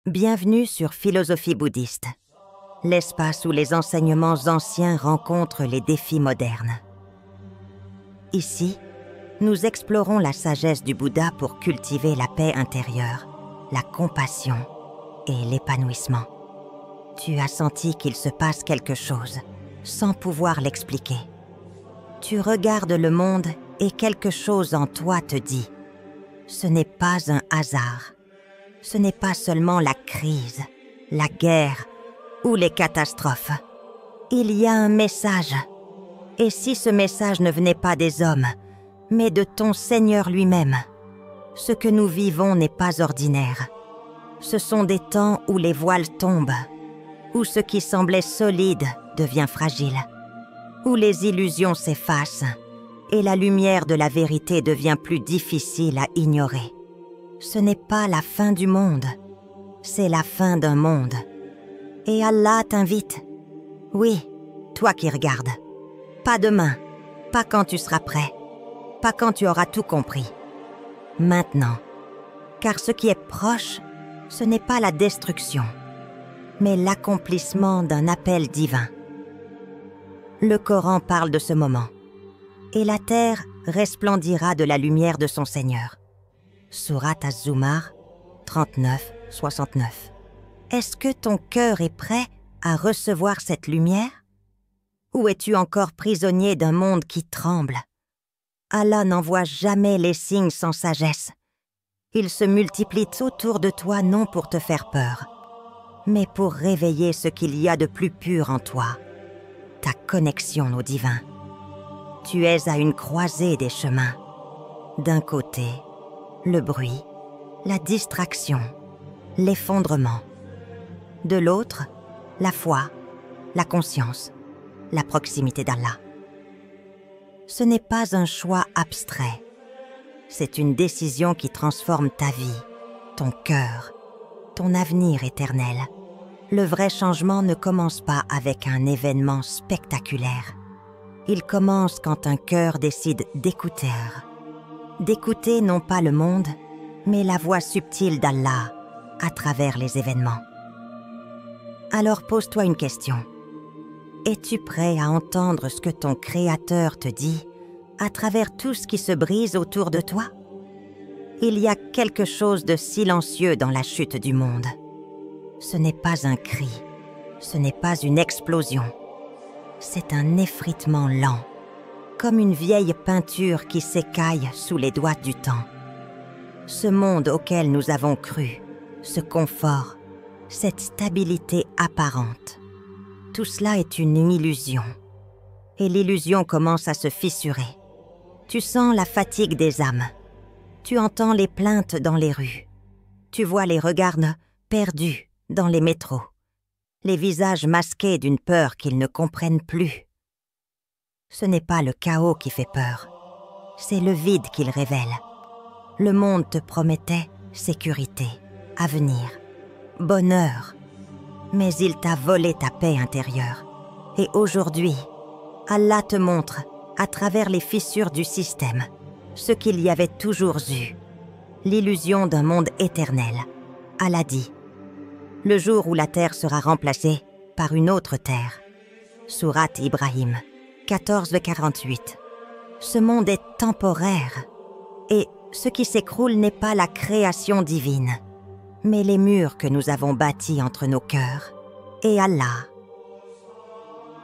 Bienvenue sur Philosophie bouddhiste, l'espace où les enseignements anciens rencontrent les défis modernes. Ici, nous explorons la sagesse du Bouddha pour cultiver la paix intérieure, la compassion et l'épanouissement. Tu as senti qu'il se passe quelque chose, sans pouvoir l'expliquer. Tu regardes le monde et quelque chose en toi te dit « Ce n'est pas un hasard. Ce n'est pas seulement la crise, la guerre ou les catastrophes. Il y a un message. Et si ce message ne venait pas des hommes, mais de ton Seigneur lui-même, ce que nous vivons n'est pas ordinaire. Ce sont des temps où les voiles tombent, où ce qui semblait solide devient fragile, où les illusions s'effacent et la lumière de la vérité devient plus difficile à ignorer. Ce n'est pas la fin du monde, c'est la fin d'un monde. Et Allah t'invite. Oui, toi qui regardes. Pas demain, pas quand tu seras prêt, pas quand tu auras tout compris. Maintenant. Car ce qui est proche, ce n'est pas la destruction, mais l'accomplissement d'un appel divin. Le Coran parle de ce moment. Et la terre resplendira de la lumière de son Seigneur. Sourate Az-Zumar 39-69. Est-ce que ton cœur est prêt à recevoir cette lumière? Ou es-tu encore prisonnier d'un monde qui tremble? Allah n'envoie jamais les signes sans sagesse. Ils se multiplient autour de toi non pour te faire peur, mais pour réveiller ce qu'il y a de plus pur en toi, ta connexion au divin. Tu es à une croisée des chemins. D'un côté, le bruit, la distraction, l'effondrement. De l'autre, la foi, la conscience, la proximité d'Allah. Ce n'est pas un choix abstrait. C'est une décision qui transforme ta vie, ton cœur, ton avenir éternel. Le vrai changement ne commence pas avec un événement spectaculaire. Il commence quand un cœur décide d'écouter. D'écouter non pas le monde, mais la voix subtile d'Allah à travers les événements. Alors pose-toi une question. Es-tu prêt à entendre ce que ton Créateur te dit à travers tout ce qui se brise autour de toi? Il y a quelque chose de silencieux dans la chute du monde. Ce n'est pas un cri, ce n'est pas une explosion. C'est un effritement lent, comme une vieille peinture qui s'écaille sous les doigts du temps. Ce monde auquel nous avons cru, ce confort, cette stabilité apparente, tout cela est une illusion. Et l'illusion commence à se fissurer. Tu sens la fatigue des âmes. Tu entends les plaintes dans les rues. Tu vois les regards perdus dans les métros. Les visages masqués d'une peur qu'ils ne comprennent plus. Ce n'est pas le chaos qui fait peur, c'est le vide qu'il révèle. Le monde te promettait sécurité, avenir, bonheur, mais il t'a volé ta paix intérieure. Et aujourd'hui, Allah te montre, à travers les fissures du système, ce qu'il y avait toujours eu, l'illusion d'un monde éternel. Allah dit, le jour où la terre sera remplacée par une autre terre. Sourate Ibrahim 14-48. Ce monde est temporaire, et ce qui s'écroule n'est pas la création divine, mais les murs que nous avons bâtis entre nos cœurs et Allah.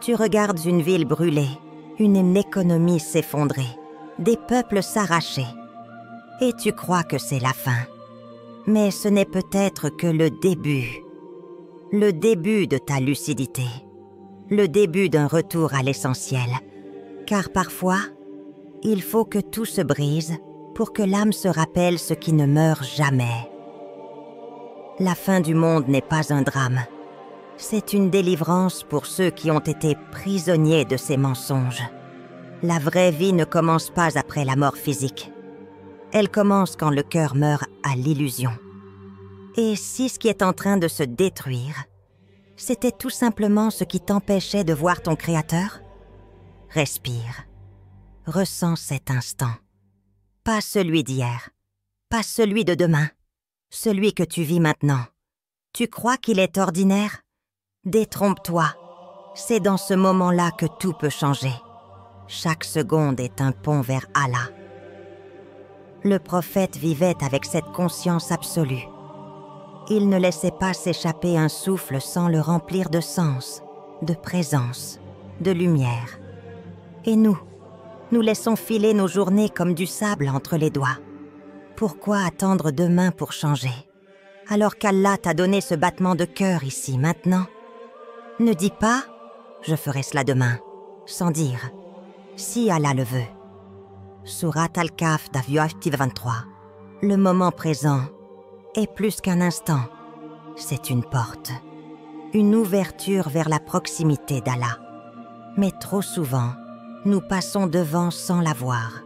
Tu regardes une ville brûler, une économie s'effondrer, des peuples s'arracher, et tu crois que c'est la fin. Mais ce n'est peut-être que le début de ta lucidité, le début d'un retour à l'essentiel, car parfois, il faut que tout se brise pour que l'âme se rappelle ce qui ne meurt jamais. La fin du monde n'est pas un drame, c'est une délivrance pour ceux qui ont été prisonniers de ces mensonges. La vraie vie ne commence pas après la mort physique. Elle commence quand le cœur meurt à l'illusion. Et si ce qui est en train de se détruire, c'était tout simplement ce qui t'empêchait de voir ton Créateur? Respire. Ressens cet instant. Pas celui d'hier, pas celui de demain, celui que tu vis maintenant. Tu crois qu'il est ordinaire? Détrompe-toi. C'est dans ce moment-là que tout peut changer. Chaque seconde est un pont vers Allah. Le prophète vivait avec cette conscience absolue. Il ne laissait pas s'échapper un souffle sans le remplir de sens, de présence, de lumière. Et nous laissons filer nos journées comme du sable entre les doigts. Pourquoi attendre demain pour changer, alors qu'Allah t'a donné ce battement de cœur ici, maintenant? Ne dis pas « je ferai cela demain », sans dire « si Allah le veut ». Surat Al-Kahf, verset 23. Le moment présent est plus qu'un instant, c'est une porte, une ouverture vers la proximité d'Allah. Mais trop souvent, nous passons devant sans la voir,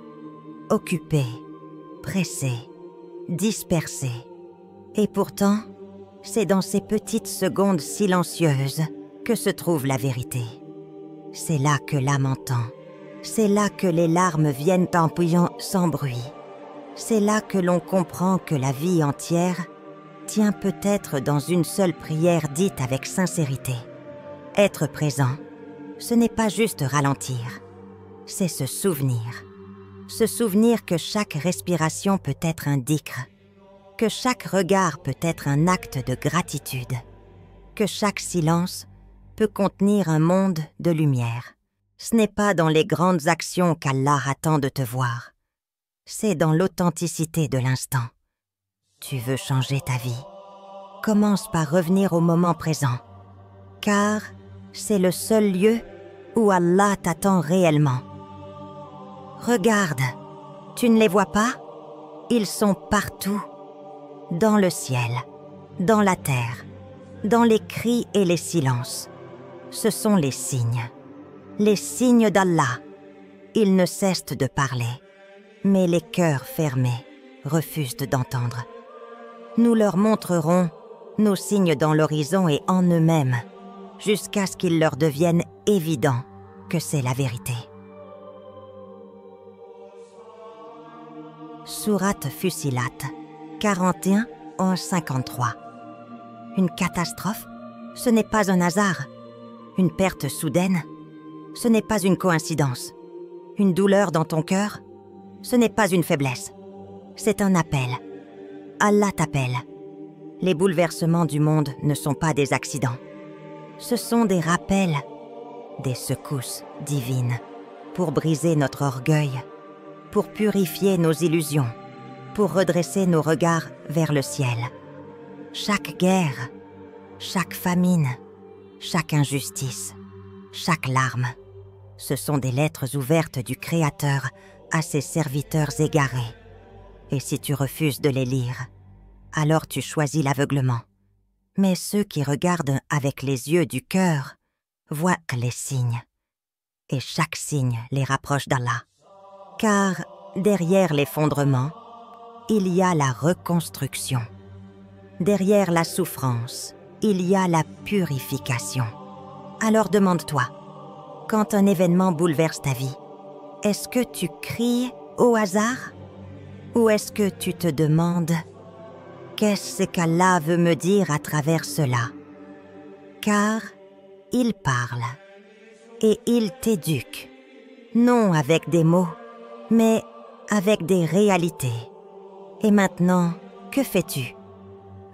occupés, pressés, dispersés. Et pourtant, c'est dans ces petites secondes silencieuses que se trouve la vérité. C'est là que l'âme entend. C'est là que les larmes viennent en pouillant sans bruit. C'est là que l'on comprend que la vie entière tient peut-être dans une seule prière dite avec sincérité. Être présent, ce n'est pas juste ralentir, c'est se souvenir. Se souvenir que chaque respiration peut être un dhikr, que chaque regard peut être un acte de gratitude, que chaque silence peut contenir un monde de lumière. Ce n'est pas dans les grandes actions qu'Allah attend de te voir. C'est dans l'authenticité de l'instant. Tu veux changer ta vie? Commence par revenir au moment présent, car c'est le seul lieu où Allah t'attend réellement. Regarde, tu ne les vois pas? Ils sont partout, dans le ciel, dans la terre, dans les cris et les silences. Ce sont les signes d'Allah. Ils ne cessent de parler, mais les cœurs fermés refusent d'entendre. Nous leur montrerons nos signes dans l'horizon et en eux-mêmes, jusqu'à ce qu'il leur devienne évident que c'est la vérité. Sourate Fussilat, 41, 11-53. Une catastrophe? Ce n'est pas un hasard. Une perte soudaine? Ce n'est pas une coïncidence. Une douleur dans ton cœur? Ce n'est pas une faiblesse. C'est un appel. Allah t'appelle. Les bouleversements du monde ne sont pas des accidents. Ce sont des rappels, des secousses divines pour briser notre orgueil, pour purifier nos illusions, pour redresser nos regards vers le ciel. Chaque guerre, chaque famine, chaque injustice, chaque larme, ce sont des lettres ouvertes du Créateur à ses serviteurs égarés. Et si tu refuses de les lire, alors tu choisis l'aveuglement. Mais ceux qui regardent avec les yeux du cœur voient les signes. Et chaque signe les rapproche d'Allah. Car derrière l'effondrement, il y a la reconstruction. Derrière la souffrance, il y a la purification. Alors demande-toi, quand un événement bouleverse ta vie, est-ce que tu cries au hasard? Ou est-ce que tu te demandes « Qu'est-ce qu'Allah veut me dire à travers cela ?» Car il parle et il t'éduque, non avec des mots, mais avec des réalités. Et maintenant, que fais-tu?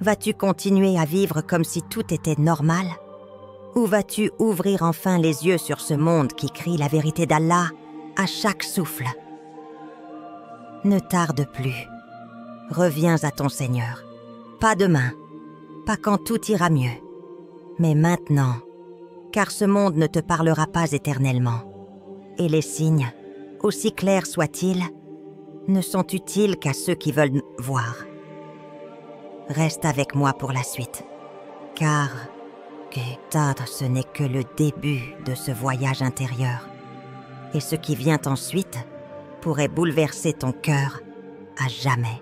Vas-tu continuer à vivre comme si tout était normal? Ou vas-tu ouvrir enfin les yeux sur ce monde qui crie la vérité d'Allah à chaque souffle? Ne tarde plus. Reviens à ton Seigneur. Pas demain, pas quand tout ira mieux, mais maintenant, car ce monde ne te parlera pas éternellement. Et les signes, aussi clairs soient-ils, ne sont utiles qu'à ceux qui veulent voir. Reste avec moi pour la suite, car ce n'est que le début de ce voyage intérieur. Et ce qui vient ensuite pourrait bouleverser ton cœur à jamais.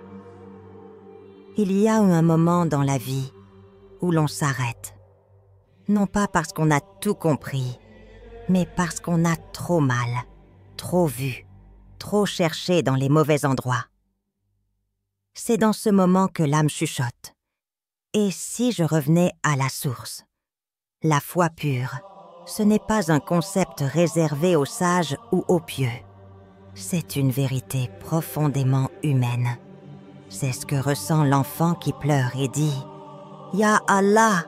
Il y a un moment dans la vie où l'on s'arrête. Non pas parce qu'on a tout compris, mais parce qu'on a trop mal, trop vu, trop cherché dans les mauvais endroits. C'est dans ce moment que l'âme chuchote. Et si je revenais à la source? La foi pure, ce n'est pas un concept réservé aux sages ou aux pieux. C'est une vérité profondément humaine. C'est ce que ressent l'enfant qui pleure et dit « Ya Allah !»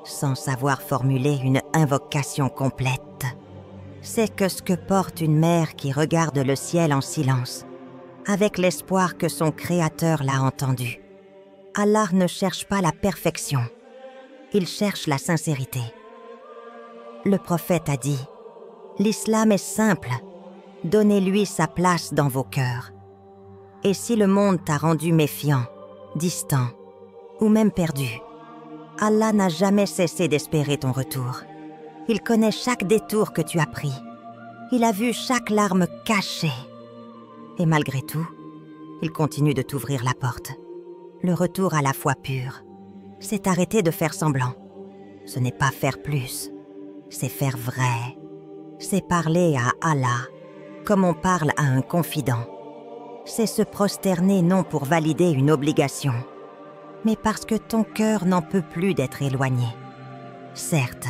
sans savoir formuler une invocation complète. C'est que ce que porte une mère qui regarde le ciel en silence, avec l'espoir que son Créateur l'a entendu. Allah ne cherche pas la perfection, il cherche la sincérité. Le prophète a dit « L'islam est simple, donnez-lui sa place dans vos cœurs. » Et si le monde t'a rendu méfiant, distant ou même perdu, Allah n'a jamais cessé d'espérer ton retour. Il connaît chaque détour que tu as pris. Il a vu chaque larme cachée. Et malgré tout, il continue de t'ouvrir la porte. Le retour à la foi pure, c'est arrêter de faire semblant. Ce n'est pas faire plus, c'est faire vrai. C'est parler à Allah comme on parle à un confident. C'est se prosterner non pour valider une obligation, mais parce que ton cœur n'en peut plus d'être éloigné. Certes,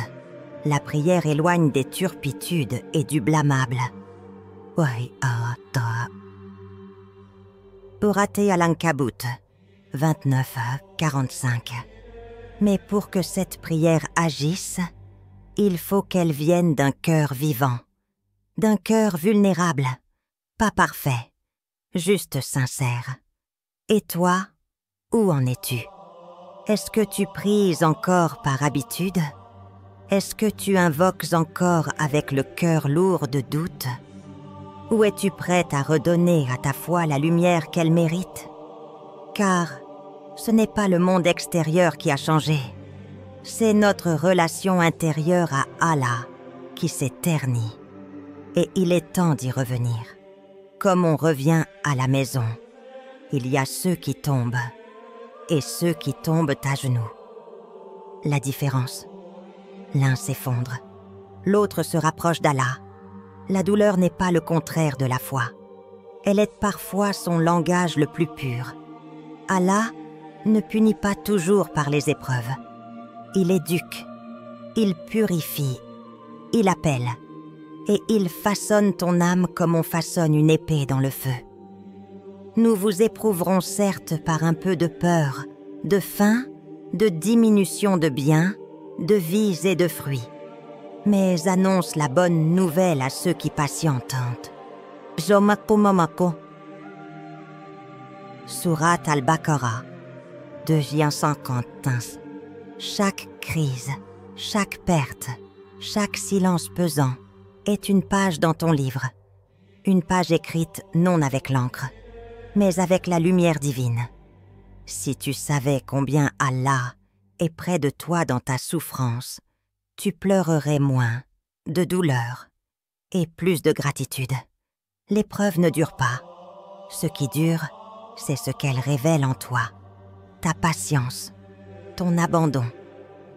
la prière éloigne des turpitudes et du blâmable. Urate al-Ankabut, 29-45. Mais pour que cette prière agisse, il faut qu'elle vienne d'un cœur vivant, d'un cœur vulnérable, pas parfait, juste sincère. Et toi, où en es-tu? Est-ce que tu pries encore par habitude? Est-ce que tu invoques encore avec le cœur lourd de doute? Ou es-tu prête à redonner à ta foi la lumière qu'elle mérite? Car ce n'est pas le monde extérieur qui a changé, c'est notre relation intérieure à Allah qui s'est ternie. Et il est temps d'y revenir. Comme on revient à la maison, il y a ceux qui tombent et ceux qui tombent à genoux. La différence, l'un s'effondre, l'autre se rapproche d'Allah. La douleur n'est pas le contraire de la foi. Elle est parfois son langage le plus pur. Allah ne punit pas toujours par les épreuves. Il éduque, il purifie, il appelle, et il façonne ton âme comme on façonne une épée dans le feu. Nous vous éprouverons certes par un peu de peur, de faim, de diminution de biens, de vies et de fruits. Mais annonce la bonne nouvelle à ceux qui patientent. Surat al-Baqarah, 251. Chaque crise, chaque perte, chaque silence pesant est une page dans ton livre. Une page écrite non avec l'encre, mais avec la lumière divine. Si tu savais combien Allah est près de toi dans ta souffrance, tu pleurerais moins de douleur et plus de gratitude. L'épreuve ne dure pas. Ce qui dure, c'est ce qu'elle révèle en toi. Ta patience, ton abandon,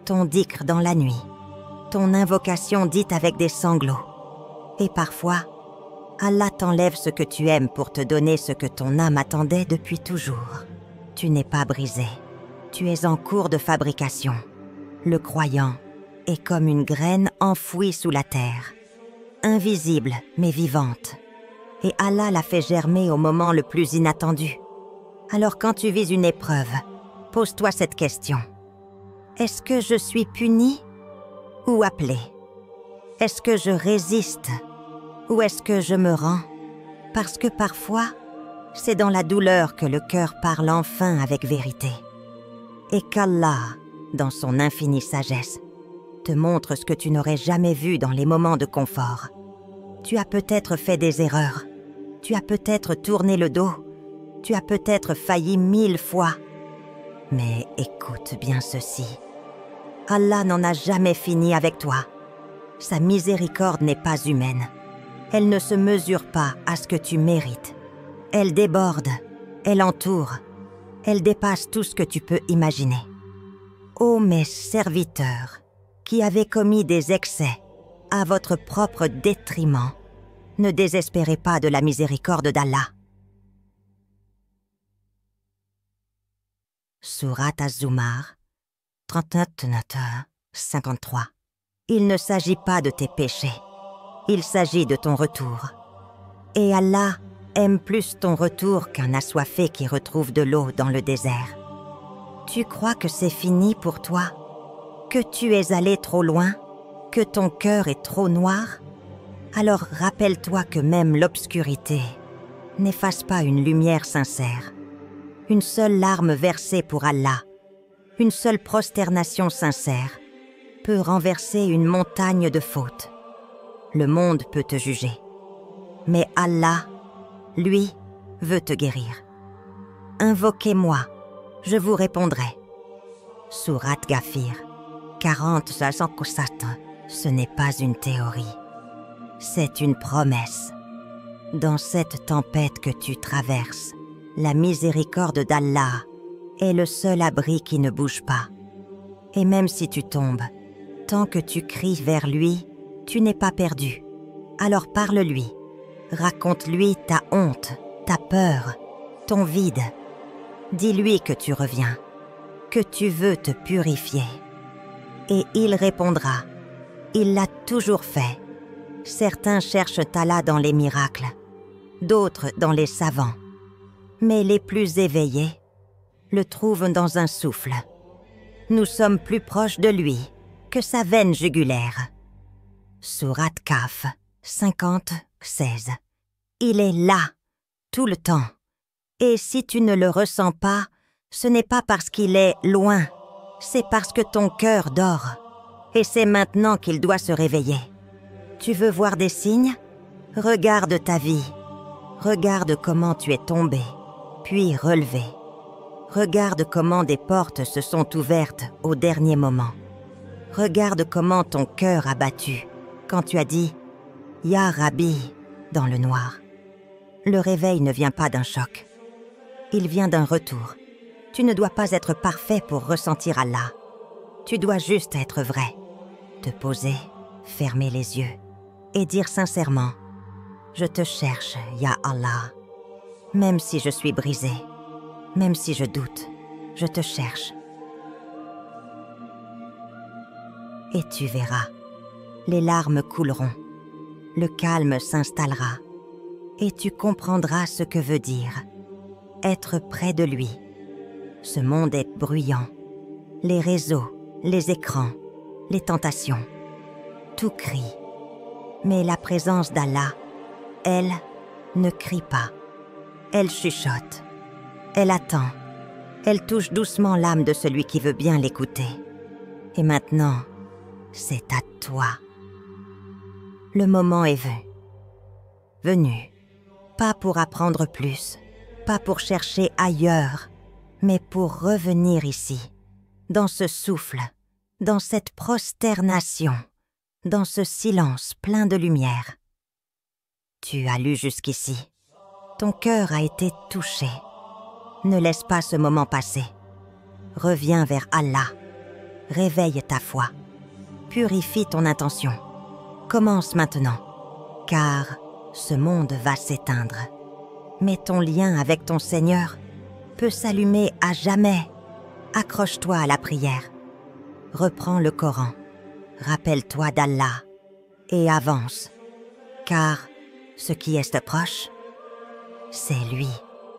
ton dhikr dans la nuit, ton invocation dite avec des sanglots. Et parfois, Allah t'enlève ce que tu aimes pour te donner ce que ton âme attendait depuis toujours. Tu n'es pas brisé, tu es en cours de fabrication. Le croyant est comme une graine enfouie sous la terre, invisible mais vivante. Et Allah l'a fait germer au moment le plus inattendu. Alors quand tu vis une épreuve, pose-toi cette question. Est-ce que je suis puni ou appelé? Est-ce que je résiste ou est-ce que je me rends? Parce que parfois, c'est dans la douleur que le cœur parle enfin avec vérité. Et qu'Allah, dans son infinie sagesse, te montre ce que tu n'aurais jamais vu dans les moments de confort. Tu as peut-être fait des erreurs, tu as peut-être tourné le dos, tu as peut-être failli 1000 fois. Mais écoute bien ceci. Allah n'en a jamais fini avec toi. Sa miséricorde n'est pas humaine. Elle ne se mesure pas à ce que tu mérites. Elle déborde, elle entoure, elle dépasse tout ce que tu peux imaginer. Ô mes serviteurs, qui avez commis des excès à votre propre détriment, ne désespérez pas de la miséricorde d'Allah. Surat Az-Zumar, 53. Il ne s'agit pas de tes péchés. Il s'agit de ton retour. Et Allah aime plus ton retour qu'un assoiffé qui retrouve de l'eau dans le désert. Tu crois que c'est fini pour toi? Que tu es allé trop loin? Que ton cœur est trop noir? Alors rappelle-toi que même l'obscurité n'efface pas une lumière sincère. Une seule larme versée pour Allah, une seule prosternation sincère peut renverser une montagne de fautes. Le monde peut te juger, mais Allah, lui, veut te guérir. Invoquez-moi, je vous répondrai. Sourate Ghafir 40-57. Ce n'est pas une théorie, c'est une promesse. Dans cette tempête que tu traverses, la miséricorde d'Allah est le seul abri qui ne bouge pas. Et même si tu tombes, tant que tu cries vers lui, tu n'es pas perdu. Alors parle-lui, raconte-lui ta honte, ta peur, ton vide. Dis-lui que tu reviens, que tu veux te purifier. Et il répondra, il l'a toujours fait. Certains cherchent Allah dans les miracles, d'autres dans les savants. Mais les plus éveillés le trouvent dans un souffle. Nous sommes plus proches de lui que sa veine jugulaire. Sourate Kahf 50-16. Il est là, tout le temps. Et si tu ne le ressens pas, ce n'est pas parce qu'il est loin, c'est parce que ton cœur dort. Et c'est maintenant qu'il doit se réveiller. Tu veux voir des signes? Regarde ta vie. Regarde comment tu es tombé, puis relevé. Regarde comment des portes se sont ouvertes au dernier moment. Regarde comment ton cœur a battu quand tu as dit « Ya Rabbi » dans le noir. Le réveil ne vient pas d'un choc. Il vient d'un retour. Tu ne dois pas être parfait pour ressentir Allah. Tu dois juste être vrai. Te poser, fermer les yeux et dire sincèrement « Je te cherche, Ya Allah. Même si je suis brisé, même si je doute, je te cherche. » Et tu verras, les larmes couleront, le calme s'installera, et tu comprendras ce que veut dire être près de lui. Ce monde est bruyant, les réseaux, les écrans, les tentations, tout crie. Mais la présence d'Allah, elle, ne crie pas. Elle chuchote, elle attend, elle touche doucement l'âme de celui qui veut bien l'écouter. Et maintenant, c'est à toi. Le moment est venu, pas pour apprendre plus, pas pour chercher ailleurs, mais pour revenir ici, dans ce souffle, dans cette prosternation, dans ce silence plein de lumière. Tu as lu jusqu'ici. Ton cœur a été touché. Ne laisse pas ce moment passer. Reviens vers Allah. Réveille ta foi. Purifie ton intention. Commence maintenant, car ce monde va s'éteindre. Mais ton lien avec ton Seigneur peut s'allumer à jamais. Accroche-toi à la prière. Reprends le Coran. Rappelle-toi d'Allah et avance, car ce qui est proche, c'est lui.